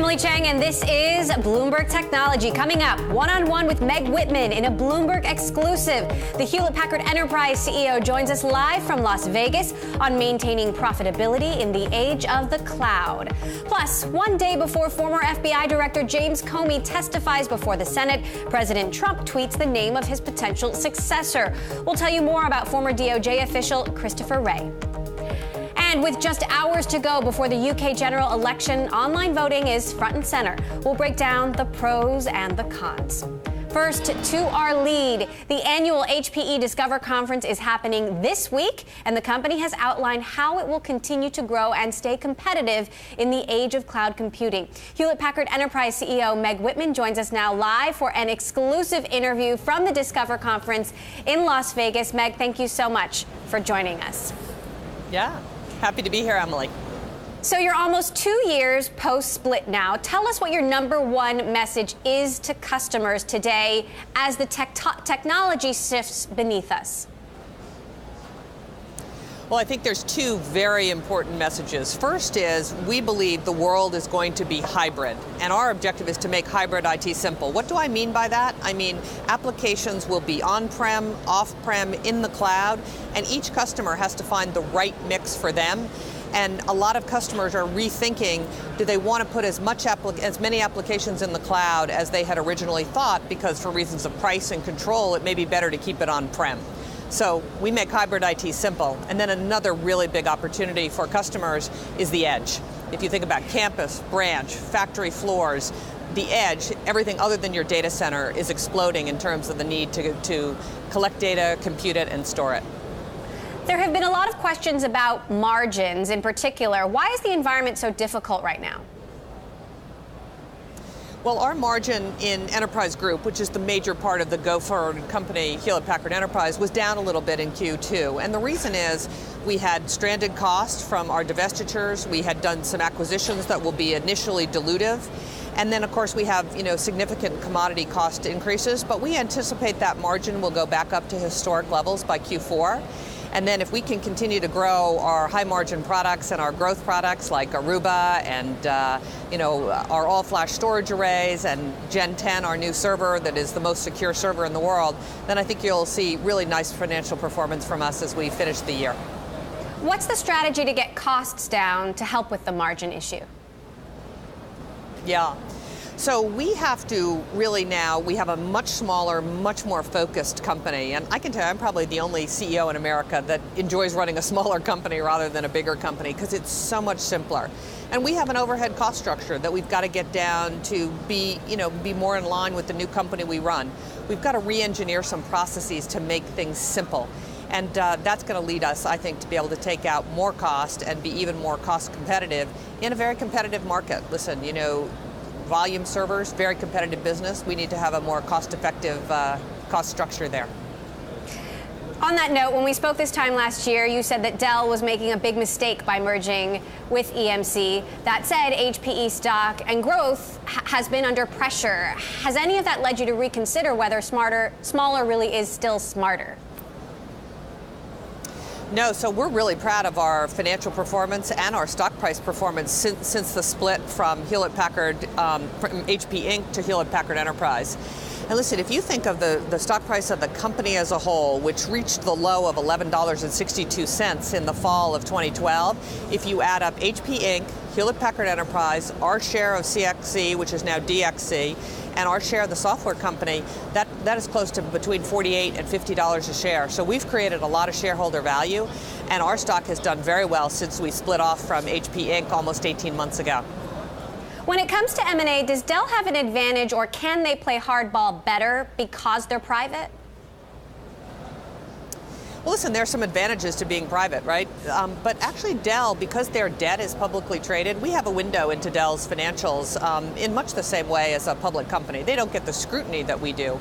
Emily Chang, and this is Bloomberg Technology. Coming up, one-on-one with Meg Whitman in a Bloomberg exclusive. The Hewlett-Packard Enterprise CEO joins us live from Las Vegas on maintaining profitability in the age of the cloud. Plus, one day before former FBI Director James Comey testifies before the Senate, President Trump tweets the name of his potential successor. We'll tell you more about former DOJ official Christopher Wray. And with just hours to go before the UK general election, online voting is front and center. We'll break down the pros and the cons. First, to our lead. The annual HPE Discover Conference is happening this week, and the company has outlined how it will continue to grow and stay competitive in the age of cloud computing. Hewlett-Packard Enterprise CEO Meg Whitman joins us now live for an exclusive interview from the Discover Conference in Las Vegas. Meg, thank you so much for joining us. Yeah. Happy to be here, Emily. So you're almost 2 years post-split now. Tell us what your number one message is to customers today as the technology shifts beneath us. Well, I think there's two very important messages. First is we believe the world is going to be hybrid, and our objective is to make hybrid IT simple. What do I mean by that? I mean applications will be on-prem, off-prem, in the cloud, and each customer has to find the right mix for them. And a lot of customers are rethinking, do they want to put as many applications in the cloud as they had originally thought, because for reasons of price and control, it may be better to keep it on-prem. So we make hybrid IT simple. And then another really big opportunity for customers is the edge. If you think about campus, branch, factory floors, the edge, everything other than your data center is exploding in terms of the need to collect data, compute it, and store it. There have been a lot of questions about margins in particular. Why is the environment so difficult right now? Well, our margin in Enterprise Group, which is the major part of the go-forward company, Hewlett-Packard Enterprise, was down a little bit in Q2. And the reason is we had stranded costs from our divestitures. We had done some acquisitions that will be initially dilutive. And then, of course, we have significant commodity cost increases. But we anticipate that margin will go back up to historic levels by Q4. And then if we can continue to grow our high margin products and our growth products like Aruba and our all-flash storage arrays and Gen 10, our new server that is the most secure server in the world, then I think you'll see really nice financial performance from us as we finish the year. What's the strategy to get costs down to help with the margin issue? Yeah. So we have to really now, we have a much smaller, much more focused company. And I can tell you, I'm probably the only CEO in America that enjoys running a smaller company rather than a bigger company because it's so much simpler. And we have an overhead cost structure that we've got to get down to be more in line with the new company we run. We've got to re-engineer some processes to make things simple. And that's going to lead us, I think, to be able to take out more cost and be even more cost competitive in a very competitive market. Listen, volume servers, very competitive business. We need to have a more cost-effective cost structure there. On that note, when we spoke this time last year, you said that Dell was making a big mistake by merging with EMC. That said, HPE stock and growth has been under pressure. Has any of that led you to reconsider whether smaller really is still smarter? No, so we're really proud of our financial performance and our stock price performance since the split from Hewlett-Packard, from HP Inc. to Hewlett-Packard Enterprise. And listen, if you think of the stock price of the company as a whole, which reached the low of $11.62 in the fall of 2012, if you add up HP Inc., Hewlett-Packard Enterprise, our share of CXC, which is now DXC, and our share of the software company, that is close to between $48 and $50 a share. So we've created a lot of shareholder value, and our stock has done very well since we split off from HP Inc. almost 18 months ago. When it comes to M&A, does Dell have an advantage, or can they play hardball better because they're private? Well, listen, there are some advantages to being private, right? But actually Dell, because their debt is publicly traded, we have a window into Dell's financials in much the same way as a public company. They don't get the scrutiny that we do.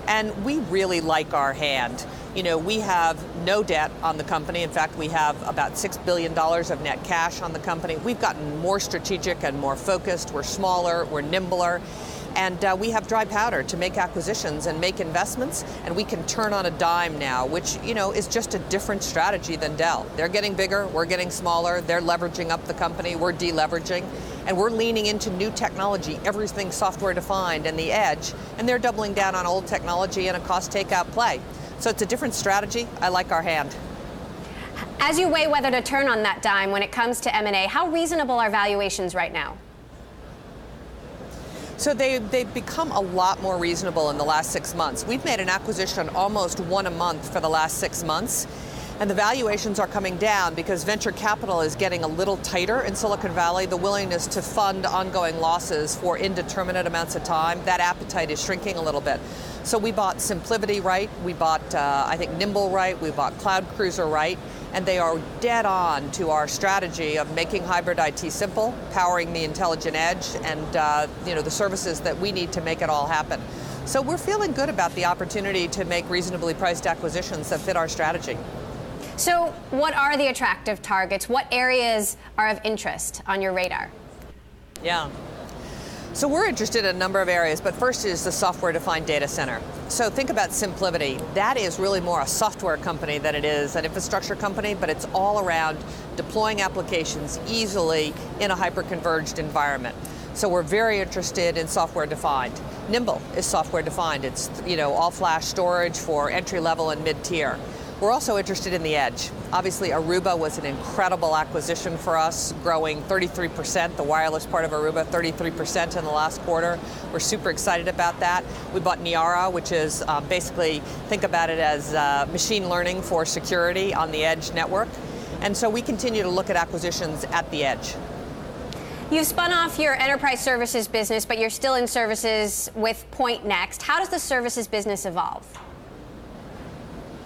And we really like our hand. We have no debt on the company. In fact, we have about $6 billion of net cash on the company. We've gotten more strategic and more focused. We're smaller, we're nimbler. And we have dry powder to make acquisitions and make investments, and we can turn on a dime now, which is just a different strategy than Dell. They're getting bigger, we're getting smaller, they're leveraging up the company, we're deleveraging, and we're leaning into new technology, everything software defined and the edge, and they're doubling down on old technology and a cost takeout play. So it's a different strategy. I like our hand. As you weigh whether to turn on that dime when it comes to M&A, how reasonable are valuations right now? So they've become a lot more reasonable in the last 6 months. We've made an acquisition almost one a month for the last 6 months. And the valuations are coming down because venture capital is getting a little tighter in Silicon Valley. The willingness to fund ongoing losses for indeterminate amounts of time, that appetite is shrinking a little bit. So we bought SimpliVity right, we bought, I think, Nimble right, we bought Cloud Cruiser right, and they are dead on to our strategy of making hybrid IT simple, powering the intelligent edge, and the services that we need to make it all happen. So we're feeling good about the opportunity to make reasonably priced acquisitions that fit our strategy. So what are the attractive targets? What areas are of interest on your radar? Yeah. So we're interested in a number of areas, but first is the software-defined data center. So think about SimpliVity. That is really more a software company than it is an infrastructure company, but it's all around deploying applications easily in a hyper-converged environment. So we're very interested in software-defined. Nimble is software-defined. It's all-flash storage for entry-level and mid-tier. We're also interested in the edge. Obviously, Aruba was an incredible acquisition for us, growing 33%, the wireless part of Aruba, 33% in the last quarter. We're super excited about that. We bought Niara, which is basically, think about it as machine learning for security on the edge network. And so we continue to look at acquisitions at the edge. You've spun off your enterprise services business, but you're still in services with Point Next. How does the services business evolve?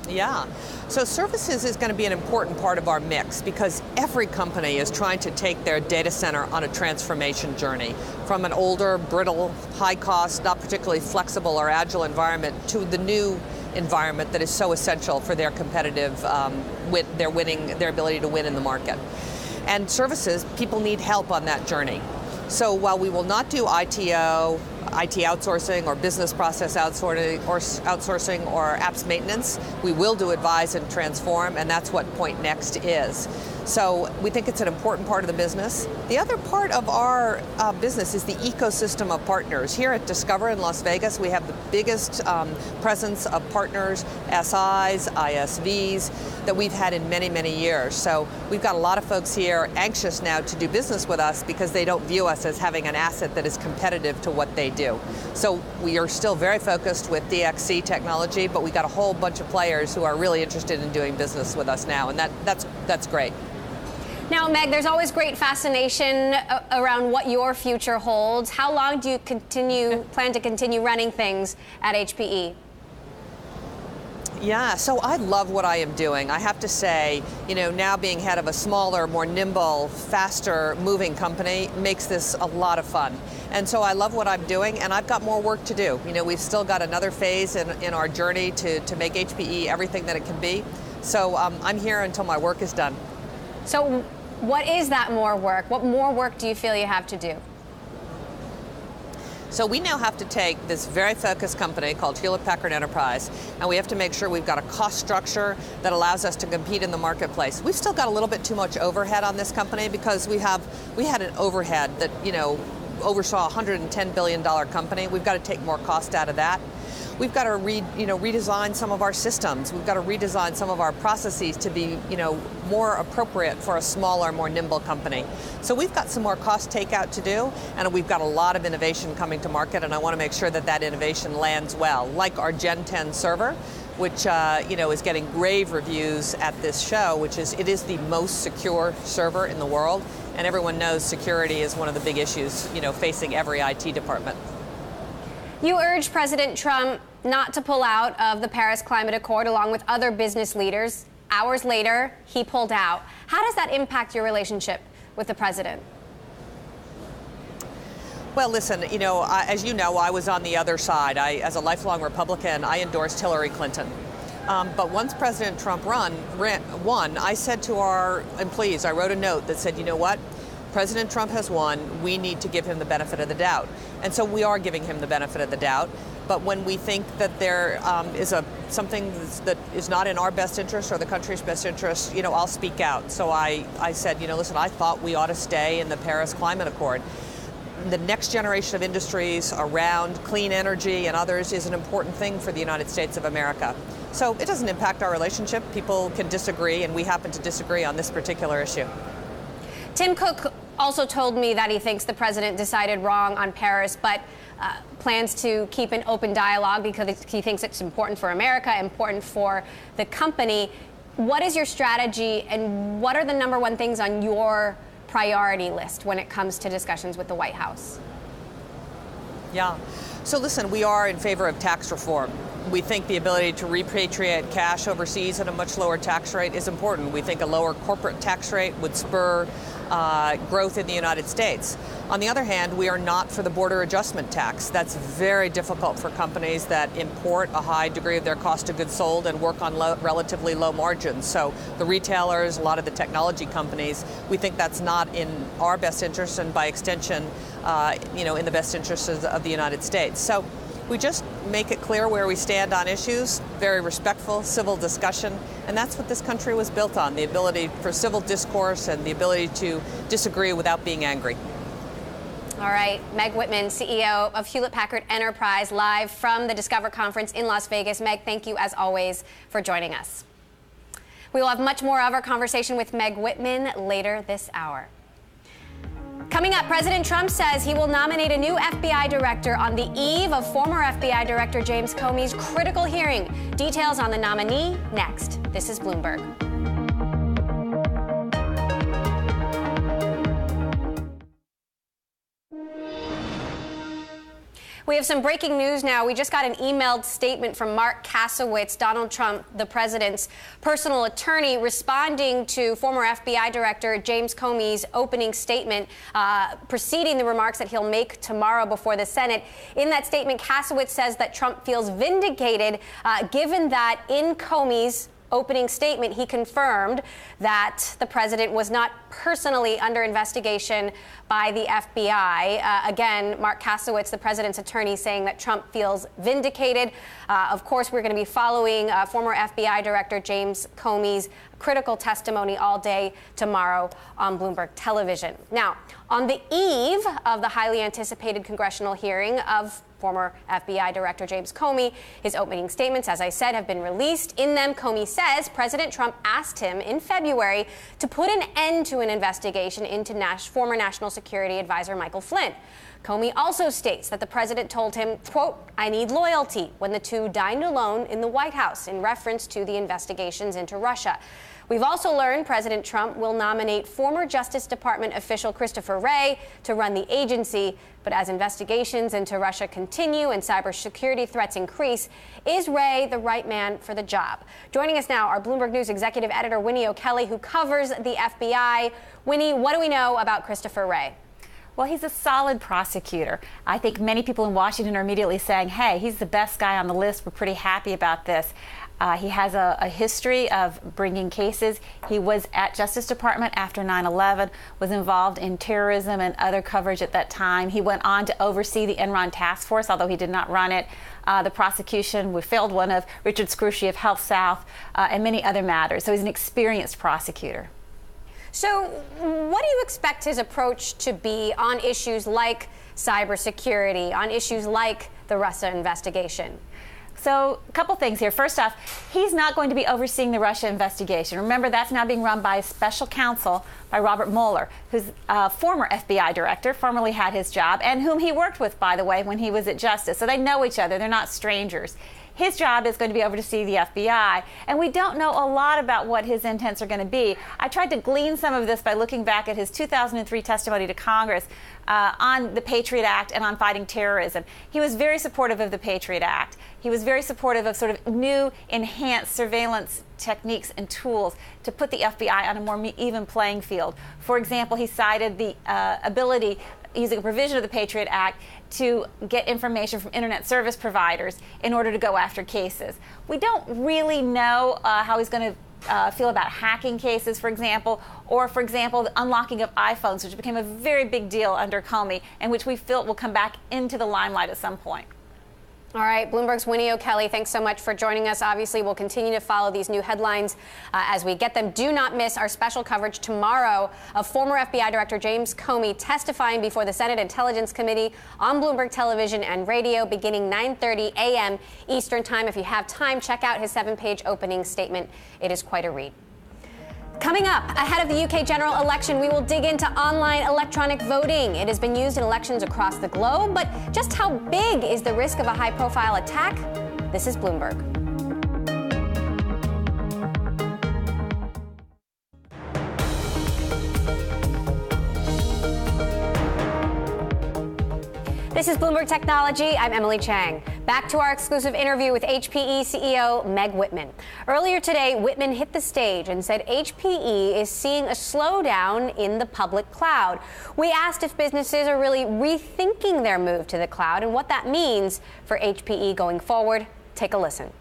Yeah, so services is going to be an important part of our mix because every company is trying to take their data center on a transformation journey from an older, brittle, high cost, not particularly flexible or agile environment to the new environment that is so essential for their competitive, their ability to win in the market. And services, people need help on that journey. So while we will not do ITO, IT outsourcing or business process outsourcing or apps maintenance, we will do advise and transform, and that's what Point Next is. So we think it's an important part of the business. The other part of our business is the ecosystem of partners. Here at Discover in Las Vegas, we have the biggest presence of partners, SIs, ISVs, that we've had in many, many years. So we've got a lot of folks here anxious now to do business with us because they don't view us as having an asset that is competitive to what they do. So we are still very focused with DXC technology, but we've got a whole bunch of players who are really interested in doing business with us now, and that's great. Now, Meg, there's always great fascination around what your future holds. How long do you plan to continue running things at HPE? Yeah, so I love what I am doing. I have to say, now being head of a smaller, more nimble, faster moving company makes this a lot of fun. And so I love what I'm doing, and I've got more work to do. We've still got another phase in our journey to make HPE everything that it can be. So I'm here until my work is done. So what is that more work? What more work do you feel you have to do? So we now have to take this very focused company called Hewlett Packard Enterprise, and we have to make sure we've got a cost structure that allows us to compete in the marketplace. We've still got a little bit too much overhead on this company because we had an overhead that oversaw a $110 billion company. We've got to take more cost out of that. We've got to redesign some of our systems. We've got to redesign some of our processes to be more appropriate for a smaller, more nimble company. So we've got some more cost takeout to do, and we've got a lot of innovation coming to market, and I want to make sure that innovation lands well, like our Gen 10 server, which is getting rave reviews at this show, it is the most secure server in the world, and everyone knows security is one of the big issues facing every IT department. You urged President Trump not to pull out of the Paris Climate Accord along with other business leaders. Hours later, he pulled out. How does that impact your relationship with the president? Well, listen, as you know, I was on the other side. As a lifelong Republican, I endorsed Hillary Clinton. But once President Trump won, I said to our employees, I wrote a note that said, you know what? President Trump has won. We need to give him the benefit of the doubt. And so we are giving him the benefit of the doubt. But when we think that there is something that is not in our best interest or the country's best interest, I'll speak out. So I said, listen, I thought we ought to stay in the Paris Climate Accord. The next generation of industries around clean energy and others is an important thing for the United States of America. So it doesn't impact our relationship. People can disagree, and we happen to disagree on this particular issue. Tim Cook also told me that he thinks the president decided wrong on Paris, but plans to keep an open dialogue because he thinks it's important for America, important for the company. What is your strategy, and what are the number one things on your priority list when it comes to discussions with the White House? Yeah. So listen, we are in favor of tax reform. We think the ability to repatriate cash overseas at a much lower tax rate is important. We think a lower corporate tax rate would spur growth in the United States. On the other hand, we are not for the border adjustment tax. That's very difficult for companies that import a high degree of their cost of goods sold and work on relatively low margins. So the retailers, a lot of the technology companies, we think that's not in our best interest, and by extension, in the best interest of the United States. So we just make it clear where we stand on issues, very respectful, civil discussion, and that's what this country was built on, the ability for civil discourse and the ability to disagree without being angry. All right, Meg Whitman, CEO of Hewlett Packard Enterprise, live from the Discover Conference in Las Vegas. Meg, thank you as always for joining us. We will have much more of our conversation with Meg Whitman later this hour. Coming up, President Trump says he will nominate a new FBI director on the eve of former FBI Director James Comey's critical hearing. Details on the nominee next. This is Bloomberg. We have some breaking news now. We just got an emailed statement from Mark Kasowitz, Donald Trump, the president's personal attorney, responding to former FBI Director James Comey's opening statement, preceding the remarks that he'll make tomorrow before the Senate. In that statement, Kasowitz says that Trump feels vindicated, given that in Comey's opening statement, he confirmed that the president was not personally under investigation by the FBI. Again, Mark Kasowitz, the president's attorney, saying that Trump feels vindicated. Of course, we're going to be following former FBI Director James Comey's critical testimony all day tomorrow on Bloomberg Television. Now, on the eve of the highly anticipated congressional hearing of former FBI Director James Comey, his opening statements, as I said, have been released. In them, Comey says President Trump asked him in February to put an end to an investigation into former National Security Advisor Michael Flynn. Comey also states that the president told him, quote, "I need loyalty," when the two dined alone in the White House, in reference to the investigations into Russia. We've also learned President Trump will nominate former Justice Department official Christopher Wray to run the agency. But as investigations into Russia continue and cybersecurity threats increase, is Wray the right man for the job? Joining us now, our Bloomberg News executive editor Winnie O'Kelly, who covers the FBI. Winnie, what do we know about Christopher Wray? Well, he's a solid prosecutor. I think many people in Washington are immediately saying, hey, he's the best guy on the list. We're pretty happy about this. He has a history of bringing cases. He was at Justice Department after 9/11, was involved in terrorism and other coverage at that time. He went on to oversee the Enron task force, although he did not run it. The prosecution, we failed one of Richard Scrushy of Health South, and many other matters. So he's an experienced prosecutor. So what do you expect his approach to be on issues like cybersecurity, on issues like the Russia investigation? So a couple things here. First off, he's not going to be overseeing the Russia investigation. Remember, that's now being run by a special counsel by Robert Mueller, who's a former FBI director, formerly had his job, and whom he worked with, by the way, when he was at Justice. So they know each other. They're not strangers. His job is going to be oversee the FBI, and we don't know a lot about what his intents are going to be. I tried to glean some of this by looking back at his 2003 testimony to Congress on the Patriot Act and on fighting terrorism. He was very supportive of the Patriot Act. He was very supportive of sort of new, enhanced surveillance techniques and tools to put the FBI on a more even playing field. For example, he cited the ability, using a provision of the Patriot Act, to get information from internet service providers in order to go after cases. We don't really know how he's going to feel about hacking cases, for example, or, for example, the unlocking of iPhones, which became a very big deal under Comey, and which we feel will come back into the limelight at some point. All right, Bloomberg's Winnie O'Kelly, thanks so much for joining us. Obviously, we'll continue to follow these new headlines as we get them. Do not miss our special coverage tomorrow of former FBI Director James Comey testifying before the Senate Intelligence Committee on Bloomberg Television and Radio beginning 9:30 a.m. Eastern Time. If you have time, check out his 7-page opening statement. It is quite a read. Coming up, ahead of the UK general election, we will dig into online electronic voting. It has been used in elections across the globe, but just how big is the risk of a high-profile attack? This is Bloomberg. This is Bloomberg Technology. I'm Emily Chang. Back to our exclusive interview with HPE CEO Meg Whitman. Earlier today, Whitman hit the stage and said HPE is seeing a slowdown in the public cloud. We asked if businesses are really rethinking their move to the cloud and what that means for HPE going forward. Take a listen.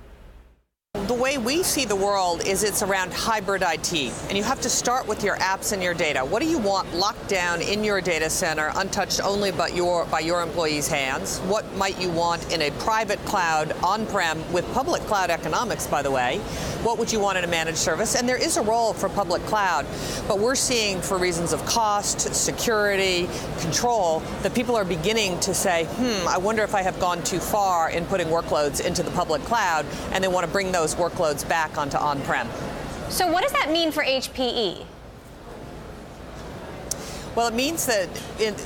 The way we see the world is it's around hybrid IT, and you have to start with your apps and your data. What do you want locked down in your data center, untouched only by your employees' hands? What might you want in a private cloud, on-prem, with public cloud economics, by the way? What would you want in a managed service? And there is a role for public cloud, but we're seeing, for reasons of cost, security, control, that people are beginning to say, I wonder if I have gone too far in putting workloads into the public cloud, and they want to bring those workloads back onto on-prem. So what does that mean for HPE? Well, it means that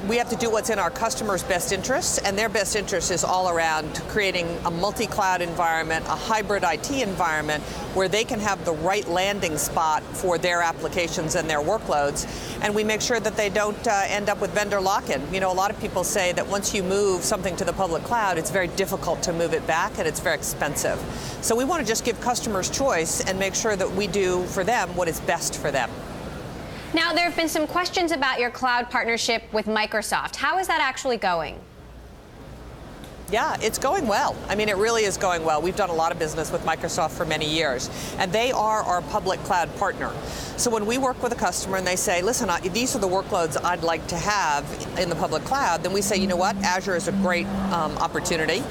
we have to do what's in our customers' best interests, and their best interest is all around creating a multi-cloud environment, a hybrid IT environment, where they can have the right landing spot for their applications and their workloads, and we make sure that they don't end up with vendor lock-in. You know, a lot of people say that once you move something to the public cloud, it's very difficult to move it back, and it's very expensive. So we want to just give customers choice and make sure that we do for them what is best for them. Now, there have been some questions about your cloud partnership with Microsoft. How is that actually going? Yeah, it's going well. I mean, it really is going well. We've done a lot of business with Microsoft for many years, and they are our public cloud partner. So when we work with a customer and they say, listen, these are the workloads I'd like to have in the public cloud, then we say, you know what, Azure is a great opportunity.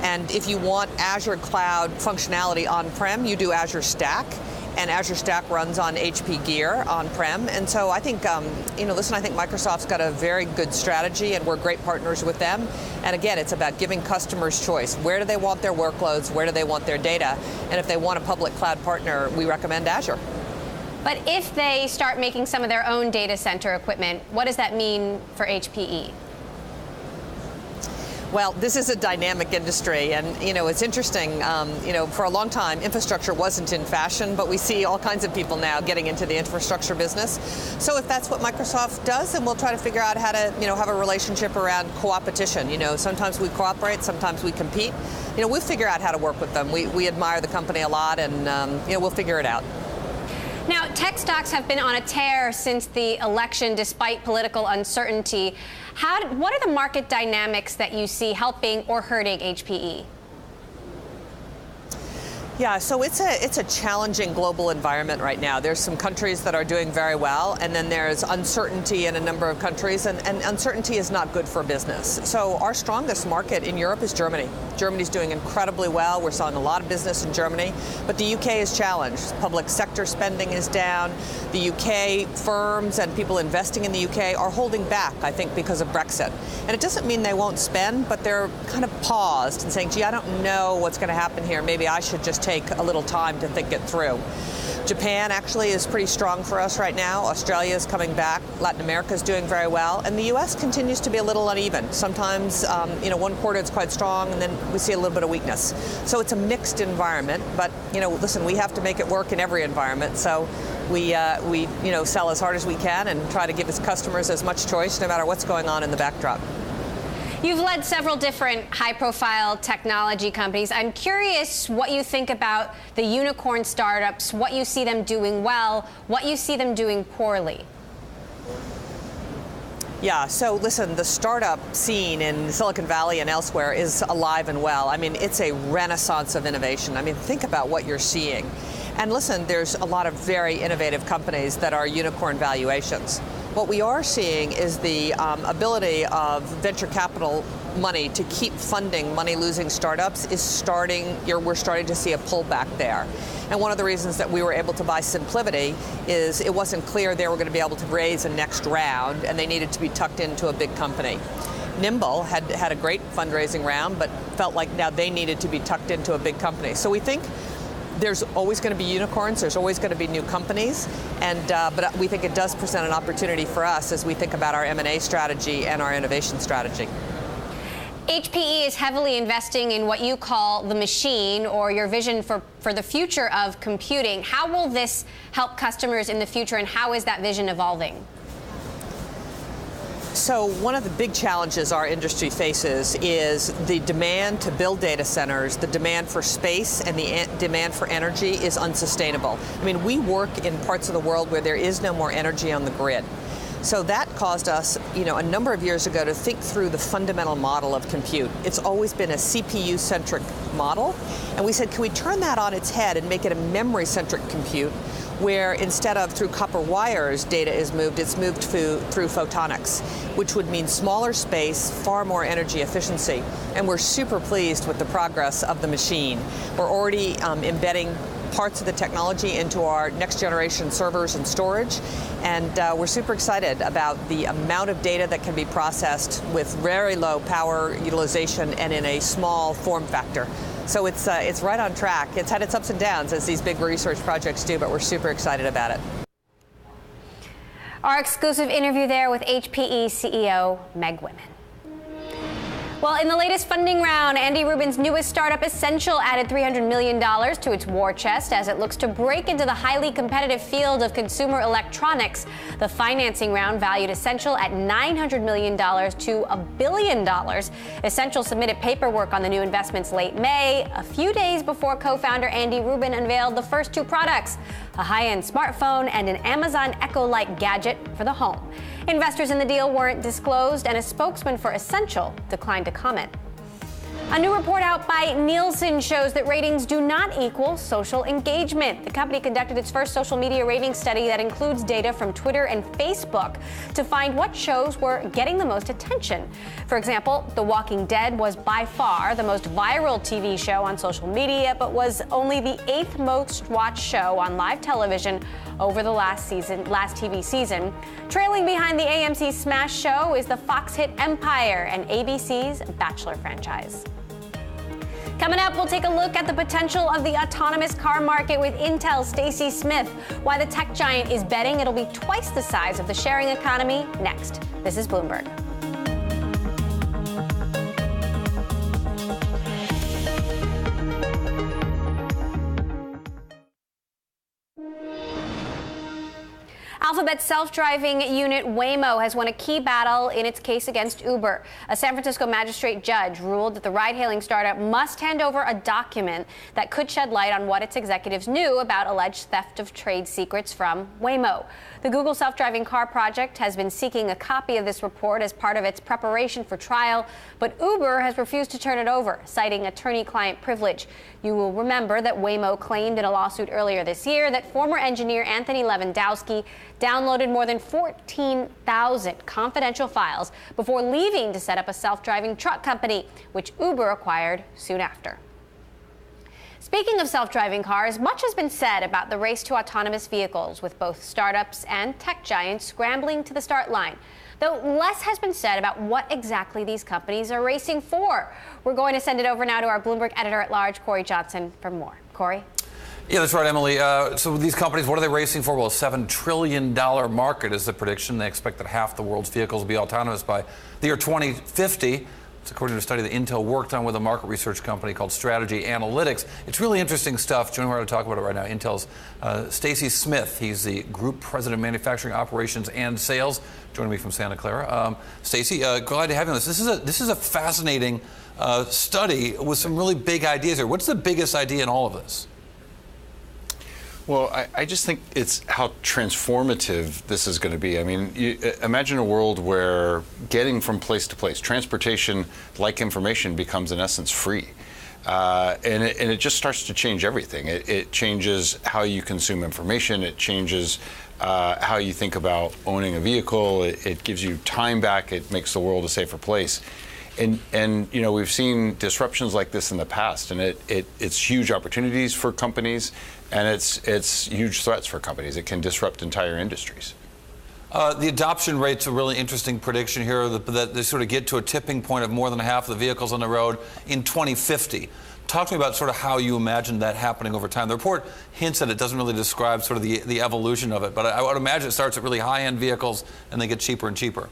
And if you want Azure cloud functionality on-prem, you do Azure Stack. And Azure Stack runs on HP gear on-prem. And so I think, I think Microsoft's got a very good strategy, and we're great partners with them. And again, it's about giving customers choice. Where do they want their workloads? Where do they want their data? And if they want a public cloud partner, we recommend Azure. But if they start making some of their own data center equipment, what does that mean for HPE? Well, this is a dynamic industry, and it's interesting. For a long time, infrastructure wasn't in fashion, but we see all kinds of people now getting into the infrastructure business. So if that's what Microsoft does, then we'll try to figure out how to, have a relationship around co-opetition. Sometimes we cooperate, sometimes we compete. We'll figure out how to work with them. We admire the company a lot, and we'll figure it out. Now, tech stocks have been on a tear since the election, despite political uncertainty. What are the market dynamics that you see helping or hurting HPE? Yeah, so it's a challenging global environment right now. There's some countries that are doing very well, and then there's uncertainty in a number of countries, and uncertainty is not good for business. So our strongest market in Europe is Germany. Germany's doing incredibly well. We're selling a lot of business in Germany, but the UK is challenged. Public sector spending is down. The UK firms and people investing in the UK are holding back, I think, because of Brexit. And it doesn't mean they won't spend, but they're kind of paused and saying, gee, I don't know what's going to happen here. Maybe I should just take a little time to think it through. Japan actually is pretty strong for us right now. Australia is coming back. Latin America is doing very well. And the U.S. continues to be a little uneven. Sometimes, one quarter it's quite strong, and then we see a little bit of weakness. So it's a mixed environment. But, listen, we have to make it work in every environment. So we sell as hard as we can and try to give its customers as much choice no matter what's going on in the backdrop. You've led several different high-profile technology companies. I'm curious what you think about the unicorn startups, what you see them doing well, what you see them doing poorly. Yeah, so listen, the startup scene in Silicon Valley and elsewhere is alive and well. I mean, it's a renaissance of innovation. I mean, think about what you're seeing. And listen, there's a lot of very innovative companies that are unicorn valuations. What we are seeing is the ability of venture capital money to keep funding money-losing startups is we're starting to see a pullback there. And one of the reasons that we were able to buy SimpliVity is it wasn't clear they were going to be able to raise a next round, and they needed to be tucked into a big company. Nimble had a great fundraising round, but felt like now they needed to be tucked into a big company. So we think there's always going to be unicorns, there's always going to be new companies, but we think it does present an opportunity for us as we think about our M&A strategy and our innovation strategy. HPE is heavily investing in what you call the machine, or your vision for the future of computing. How will this help customers in the future, and how is that vision evolving? So one of the big challenges our industry faces is the demand to build data centers, the demand for space, and the demand for energy is unsustainable. I mean, we work in parts of the world where there is no more energy on the grid. So that caused us, a number of years ago to think through the fundamental model of compute. It's always been a CPU-centric model, and we said, can we turn that on its head and make it a memory-centric compute, where instead of through copper wires data is moved, it's moved through photonics, which would mean smaller space, far more energy efficiency. And we're super pleased with the progress of the machine. We're already embedding parts of the technology into our next generation servers and storage, and we're super excited about the amount of data that can be processed with very low power utilization and in a small form factor. So it's right on track. It's had its ups and downs, as these big research projects do, but we're super excited about it. Our exclusive interview there with HPE CEO Meg Whitman. Well, in the latest funding round, Andy Rubin's newest startup, Essential, added $300 million to its war chest as it looks to break into the highly competitive field of consumer electronics. The financing round valued Essential at $900 million to $1 billion. Essential submitted paperwork on the new investments late May, a few days before co-founder Andy Rubin unveiled the first two products, a high-end smartphone and an Amazon Echo-like gadget for the home. Investors in the deal weren't disclosed, and a spokesman for Essential declined to comment. A new report out by Nielsen shows that ratings do not equal social engagement. The company conducted its first social media rating study that includes data from Twitter and Facebook to find what shows were getting the most attention. For example, The Walking Dead was by far the most viral TV show on social media, but was only the 8th most watched show on live television over the last TV season. Trailing behind the AMC smash show is the Fox hit Empire and ABC's Bachelor franchise. Coming up, we'll take a look at the potential of the autonomous car market with Intel's Stacy Smith, why the tech giant is betting it'll be twice the size of the sharing economy next. This is Bloomberg. Alphabet's self-driving unit Waymo has won a key battle in its case against Uber. A San Francisco magistrate judge ruled that the ride-hailing startup must hand over a document that could shed light on what its executives knew about alleged theft of trade secrets from Waymo. The Google self-driving car project has been seeking a copy of this report as part of its preparation for trial, but Uber has refused to turn it over, citing attorney-client privilege. You will remember that Waymo claimed in a lawsuit earlier this year that former engineer Anthony Lewandowski downloaded more than 14,000 confidential files before leaving to set up a self-driving truck company, which Uber acquired soon after. Speaking of self-driving cars, much has been said about the race to autonomous vehicles, with both startups and tech giants scrambling to the start line. Though less has been said about what exactly these companies are racing for. We're going to send it over now to our Bloomberg editor-at-large, Corey Johnson, for more. Corey? Yeah, that's right, Emily. So these companies, what are they racing for? Well, a $7 trillion market is the prediction. They expect that half the world's vehicles will be autonomous by the year 2050. It's according to a study that Intel worked on with a market research company called Strategy Analytics. It's really interesting stuff. Joining me to talk about it right now, Intel's Stacy Smith. He's the Group President of Manufacturing Operations and Sales. Joining me from Santa Clara. Stacy, glad to have you on this. This is a fascinating study with some really big ideas here. What's the biggest idea in all of this? Well, I just think it's how transformative this is going to be. I mean, imagine a world where getting from place to place, transportation, like information, becomes in essence free. And it just starts to change everything. It changes how you consume information. It changes how you think about owning a vehicle. It gives you time back. It makes the world a safer place. And you know, we've seen disruptions like this in the past, and it's huge opportunities for companies, and it's huge threats for companies. It can disrupt entire industries. The adoption rate's a really interesting prediction here, that they sort of get to a tipping point of more than half of the vehicles on the road in 2050. Talk to me about sort of how you imagine that happening over time. The report hints at it, doesn't really describe sort of the evolution of it, but I would imagine it starts at really high-end vehicles and they get cheaper and cheaper.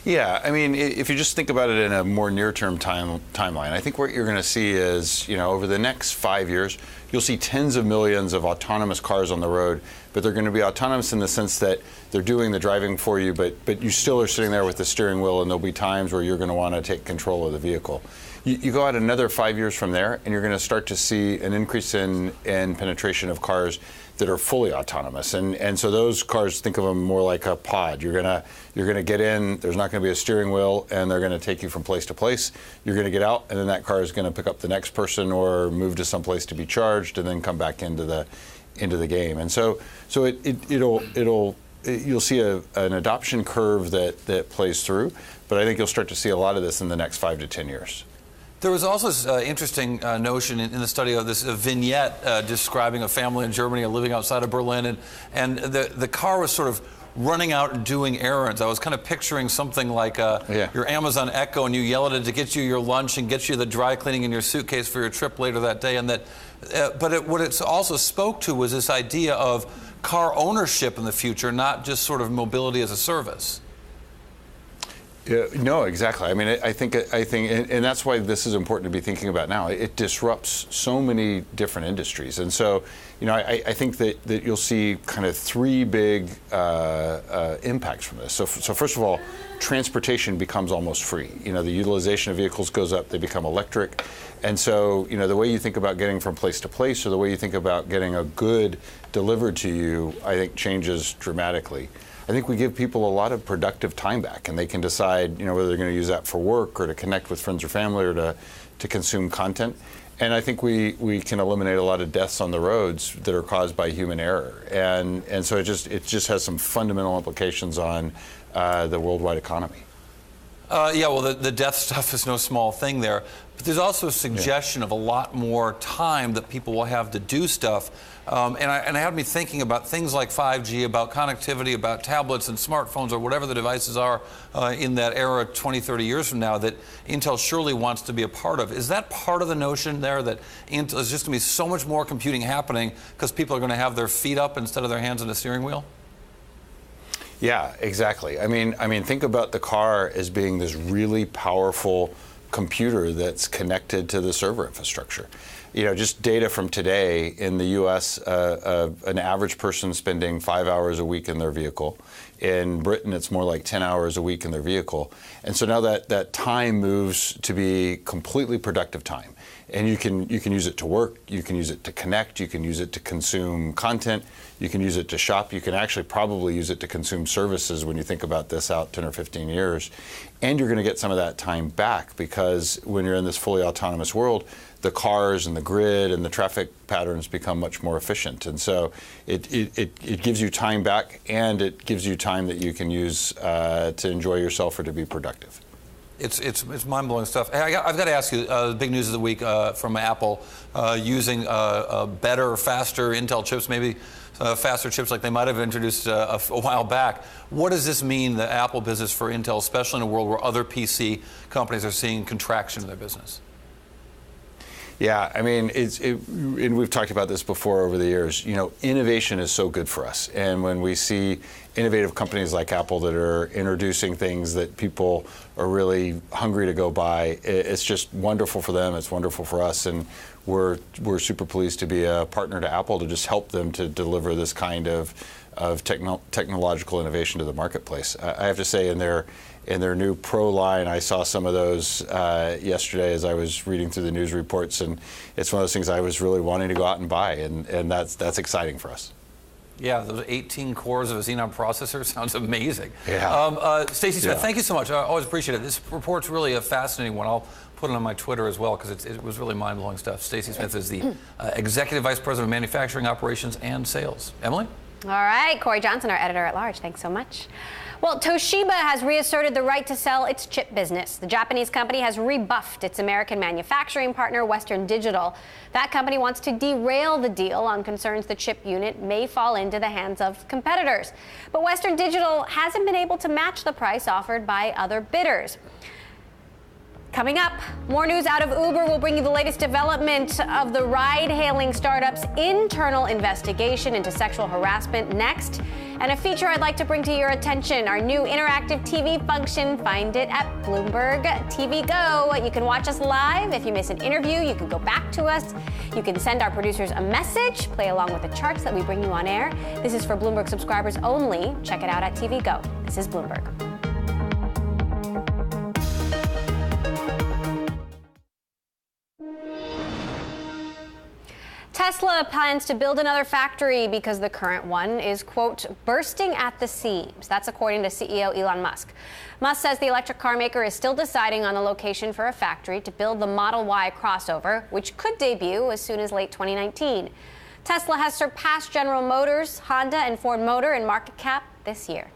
Yeah, I mean, if you just think about it in a more near-term timeline, I think what you're going to see is, you know, over the next 5 years, you'll see tens of millions of autonomous cars on the road, but they're going to be autonomous in the sense that they're doing the driving for you, but you still are sitting there with the steering wheel, and there'll be times where you're going to want to take control of the vehicle. You go out another 5 years from there, and you're going to start to see an increase in penetration of cars that are fully autonomous, and so those cars, think of them more like a pod. You're gonna get in. There's not going to be a steering wheel, and they're going to take you from place to place. You're going to get out, and then that car is going to pick up the next person or move to some place to be charged, and then come back into the game. And so you'll see an adoption curve that plays through, but I think you'll start to see a lot of this in the next 5 to 10 years. There was also this interesting notion in the study of this vignette describing a family in Germany living outside of Berlin, and the car was sort of running out and doing errands. I was kind of picturing something like your Amazon Echo, and you yell at it to get you your lunch and get you the dry cleaning in your suitcase for your trip later that day. And what it also spoke to was this idea of car ownership in the future, not just sort of mobility as a service. Yeah, no, exactly. I mean, I think, and that's why this is important to be thinking about now. It disrupts so many different industries, and so, you know, I think that you'll see kind of 3 big impacts from this. So first of all, transportation becomes almost free. You know, the utilization of vehicles goes up; they become electric, and so, you know, the way you think about getting from place to place, or the way you think about getting a good delivered to you, I think changes dramatically. I think we give people a lot of productive time back, and they can decide, you know, whether they're going to use that for work or to connect with friends or family or to consume content. And I think we can eliminate a lot of deaths on the roads that are caused by human error. And so it just has some fundamental implications on the worldwide economy. Yeah, well, the death stuff is no small thing there. But there's also a suggestion of a lot more time that people will have to do stuff. And it had me thinking about things like 5G, about connectivity, about tablets and smartphones, or whatever the devices are in that era 20, 30 years from now that Intel surely wants to be a part of. Is that part of the notion there, that Intel is just going to be so much more computing happening because people are going to have their feet up instead of their hands on the steering wheel? Yeah, exactly. I mean, think about the car as being this really powerful computer that's connected to the server infrastructure. You know, just data from today in the U.S., an average person spending 5 hours a week in their vehicle. In Britain, it's more like 10 hours a week in their vehicle. And so now that time moves to be completely productive time. And you can use it to work, you can use it to connect, you can use it to consume content, you can use it to shop, you can actually probably use it to consume services when you think about this out 10 or 15 years. And you're going to get some of that time back, because when you're in this fully autonomous world, the cars and the grid and the traffic patterns become much more efficient. And so it gives you time back, and it gives you time that you can use to enjoy yourself or to be productive. It's mind-blowing stuff. Hey, I've got to ask you, the big news of the week from Apple, using better, faster Intel chips, maybe faster chips like they might have introduced a while back. What does this mean, the Apple business, for Intel, especially in a world where other PC companies are seeing contraction in their business? Yeah, I mean, and we've talked about this before over the years. You know, innovation is so good for us, and when we see innovative companies like Apple that are introducing things that people are really hungry to go buy, it's just wonderful for them. It's wonderful for us, and we're super pleased to be a partner to Apple to just help them to deliver this kind of technological innovation to the marketplace. I have to say, in their new Pro line, I saw some of those yesterday as I was reading through the news reports, and it's one of those things I was really wanting to go out and buy, and that's exciting for us. Yeah, those 18 cores of a Xenon processor sounds amazing. Yeah. Stacey Smith, thank you so much. I always appreciate it. This report's really a fascinating one. I'll put it on my Twitter as well because it was really mind-blowing stuff. Stacey Smith is the Executive Vice President of Manufacturing Operations and Sales. Emily? All right, Corey Johnson, our editor-at-large. Thanks so much. Well, Toshiba has reasserted the right to sell its chip business. The Japanese company has rebuffed its American manufacturing partner, Western Digital. That company wants to derail the deal on concerns the chip unit may fall into the hands of competitors. But Western Digital hasn't been able to match the price offered by other bidders. Coming up, more news out of Uber. Will bring you the latest development of the ride-hailing startup's internal investigation into sexual harassment next. And a feature I'd like to bring to your attention, our new interactive TV function. Find it at Bloomberg TV Go. You can watch us live. If you miss an interview, you can go back to us. You can send our producers a message, play along with the charts that we bring you on air. This is for Bloomberg subscribers only. Check it out at TV Go. This is Bloomberg. Tesla plans to build another factory because the current one is, quote, bursting at the seams. That's according to CEO Elon Musk. Musk says the electric car maker is still deciding on the location for a factory to build the Model Y crossover, which could debut as soon as late 2019. Tesla has surpassed General Motors, Honda, and Ford Motor in market cap this year.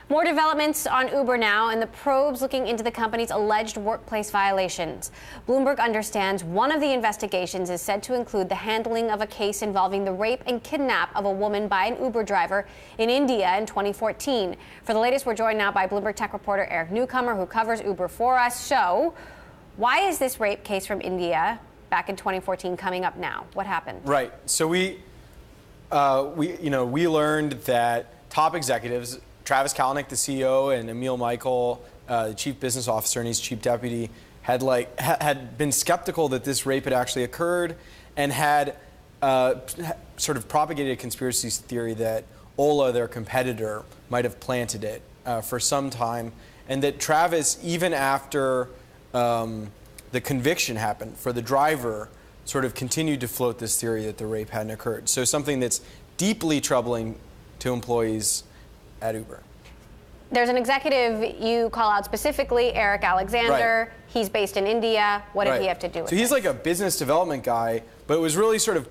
More developments on Uber now, and the probes looking into the company's alleged workplace violations. Bloomberg understands one of the investigations is said to include the handling of a case involving the rape and kidnap of a woman by an Uber driver in India in 2014. For the latest, we're joined now by Bloomberg tech reporter Eric Newcomer, who covers Uber for us. So, why is this rape case from India back in 2014 coming up now? What happened? Right. So we learned that top executives, Travis Kalanick, the CEO, and Emil Michael, the chief business officer and his chief deputy, had been skeptical that this rape had actually occurred, and had sort of propagated a conspiracy theory that Ola, their competitor, might have planted it for some time, and that Travis, even after the conviction happened for the driver, sort of continued to float this theory that the rape hadn't occurred. So something that's deeply troubling to employees at Uber. There's an executive you call out specifically, Eric Alexander. Right. He's based in India. What did he have to do with it? So he's like a business development guy, but it was really sort of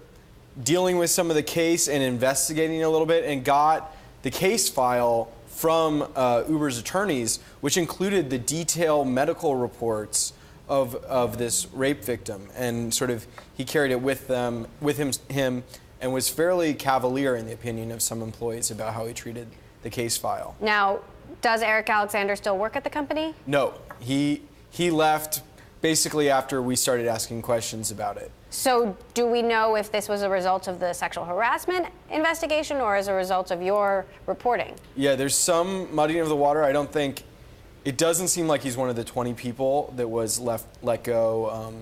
dealing with some of the case and investigating a little bit, and got the case file from Uber's attorneys, which included the detailed medical reports of this rape victim, and sort of he carried it with him, and was fairly cavalier in the opinion of some employees about how he treated the case file. Now, does Eric Alexander still work at the company? No, he left basically after we started asking questions about it. So do we know if this was a result of the sexual harassment investigation or as a result of your reporting? Yeah, there's some muddying of the water. It doesn't seem like he's one of the 20 people that was let go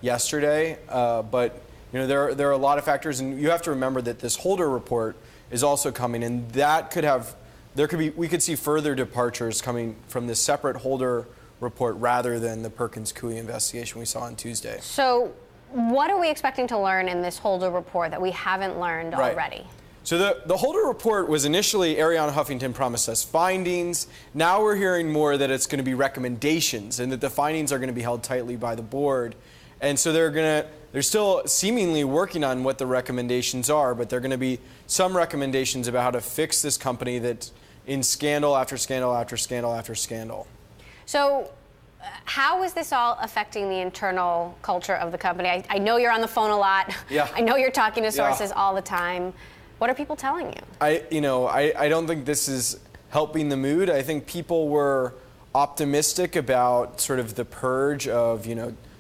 yesterday, but there are a lot of factors, and you have to remember that this Holder report is also coming, and we could see further departures coming from this separate Holder report rather than the Perkins Coie investigation we saw on Tuesday. So what are we expecting to learn in this Holder report that we haven't learned already? So the Holder report was initially, Arianna Huffington promised us findings. Now we're hearing more that it's going to be recommendations, and that the findings are going to be held tightly by the board. And so they're still seemingly working on what the recommendations are, but there are going to be some recommendations about how to fix this company that's in scandal after scandal after scandal after scandal. So how is this all affecting the internal culture of the company? I know you're on the phone a lot. Yeah. I know you're talking to sources all the time. What are people telling you? I don't think this is helping the mood. I think people were optimistic about sort of the purge of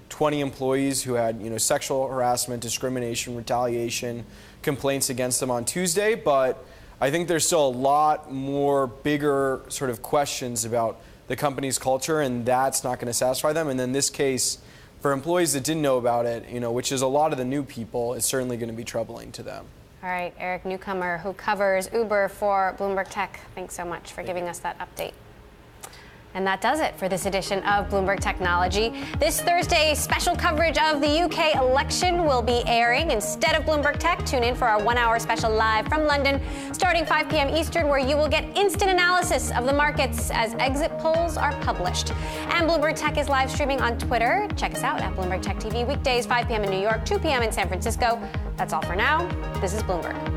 20 employees who had sexual harassment, discrimination, retaliation complaints against them on Tuesday, but I think there's still a lot more bigger sort of questions about the company's culture, and that's not going to satisfy them. And then this case, for employees that didn't know about it, which is a lot of the new people, is certainly going to be troubling to them. All right, Eric Newcomer, who covers Uber for Bloomberg Tech, thanks so much for giving us that update. And that does it for this edition of Bloomberg Technology. This Thursday, special coverage of the UK election will be airing. Instead of Bloomberg Tech, tune in for our 1-hour special live from London, starting 5 p.m. Eastern, where you will get instant analysis of the markets as exit polls are published. And Bloomberg Tech is live streaming on Twitter. Check us out at Bloomberg Tech TV weekdays, 5 p.m. in New York, 2 p.m. in San Francisco. That's all for now. This is Bloomberg.